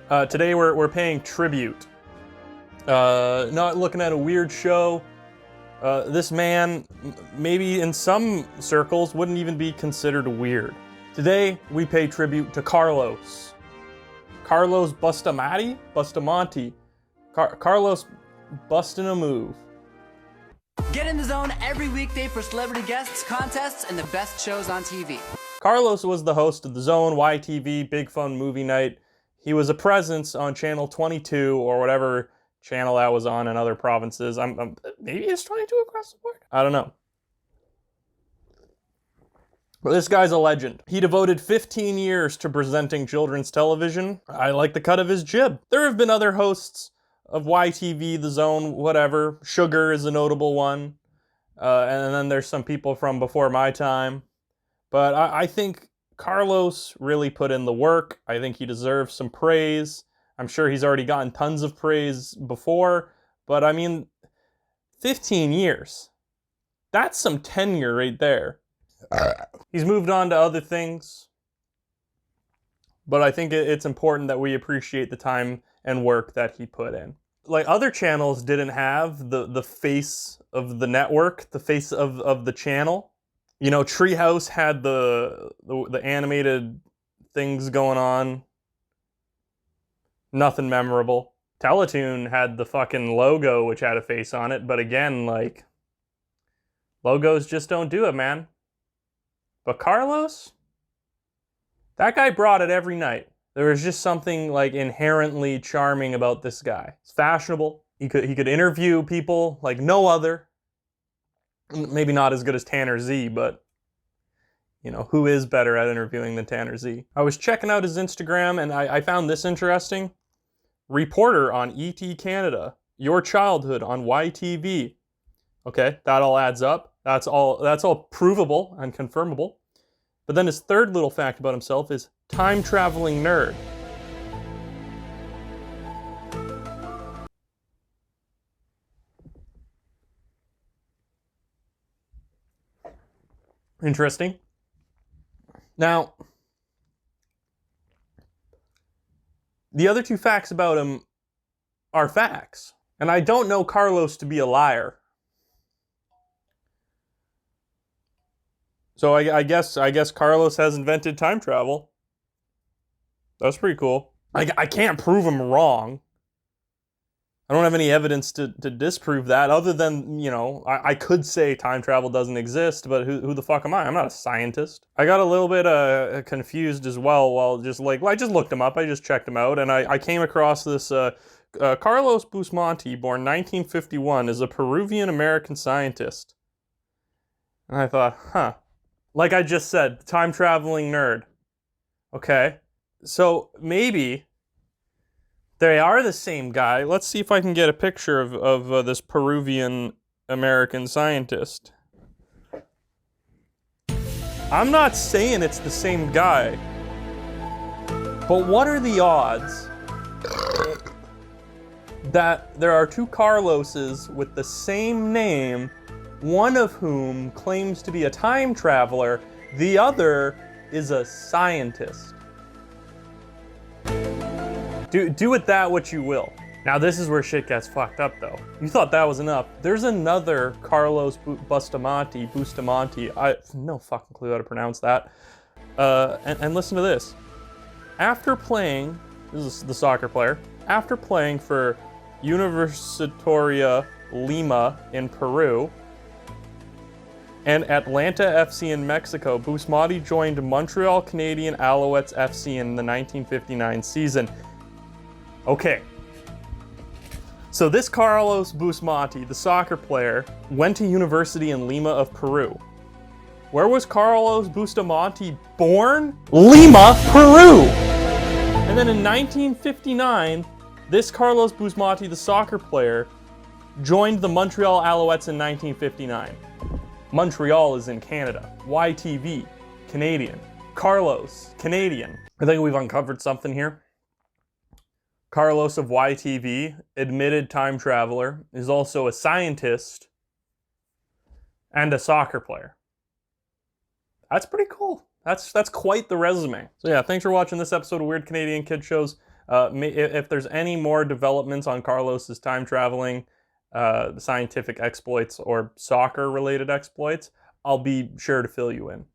Today we're paying tribute. Not looking at a weird show. This man, maybe in some circles, wouldn't even be considered weird. Today we pay tribute to Carlos. Carlos Bustamante? Carlos busting a move. Get in the zone every weekday for celebrity guests, contests, and the best shows on TV. Carlos was the host of The Zone, YTV, Big Fun Movie Night. He was a presence on Channel 22 or whatever channel that was on in other provinces. Maybe it's 22 across the board? I don't know. But this guy's a legend. He devoted 15 years to presenting children's television. I like the cut of his jib. There have been other hosts of YTV, The Zone, whatever. Sugar is a notable one. And then there's some people from before my time. But I think Carlos really put in the work. I think he deserves some praise. I'm sure he's already gotten tons of praise before. But I mean, 15 years. That's some tenure right there. He's moved on to other things. But I think it's important that we appreciate the time and work that he put in. Like, other channels didn't have the face of the network, the face of the channel. You know, Treehouse had the animated things going on. Nothing memorable. Teletoon had the fucking logo, which had a face on it. But again, like, logos just don't do it, man. But Carlos, that guy brought it every night. There was just something like inherently charming about this guy. He's fashionable. He could interview people like no other. Maybe not as good as Tanner Z, but you know, who is better at interviewing than Tanner Z? I was checking out his Instagram and I found this interesting. Reporter on ET Canada. Your childhood on YTV. Okay, that all adds up. That's all provable and confirmable. But then his third little fact about himself is time-traveling nerd. Interesting. Now, the other two facts about him are facts. And I don't know Carlos to be a liar. So I guess Carlos has invented time travel. That's pretty cool. I can't prove him wrong. I don't have any evidence to disprove that, other than, you know, I could say time travel doesn't exist, but who the fuck am I? I'm not a scientist. I got a little bit confused as well while I just looked him up. I just checked him out, and I came across this Carlos Bustamante, born 1951, is a Peruvian-American scientist. And I thought, huh. Like I just said, time-traveling nerd. Okay, so maybe they are the same guy. Let's see if I can get a picture of this Peruvian-American scientist. I'm not saying it's the same guy, but what are the odds that there are two Carloses with the same name, one of whom claims to be a time traveler, the other is a scientist? Do with that what you will. Now this is where shit gets fucked up though. You thought that was enough. There's another Carlos Bustamante. I have no fucking clue how to pronounce that. And listen to this. After playing, this is the soccer player, after playing for Universitaria Lima in Peru, and Atlanta FC in Mexico, Bustamante joined Montreal Canadian Alouettes FC in the 1959 season. Okay. So this Carlos Bustamante, the soccer player, went to university in Lima of Peru. Where was Carlos Bustamante born? Lima, Peru! And then in 1959, this Carlos Bustamante, the soccer player, joined the Montreal Alouettes in 1959. Montreal is in Canada. YTV, Canadian. Carlos, Canadian. I think we've uncovered something here. Carlos of YTV, admitted time traveler, is also a scientist and a soccer player. That's pretty cool. That's quite the resume. So yeah, thanks for watching this episode of Weird Canadian Kid Shows. If there's any more developments on Carlos's time traveling, scientific exploits, or soccer related exploits, I'll be sure to fill you in.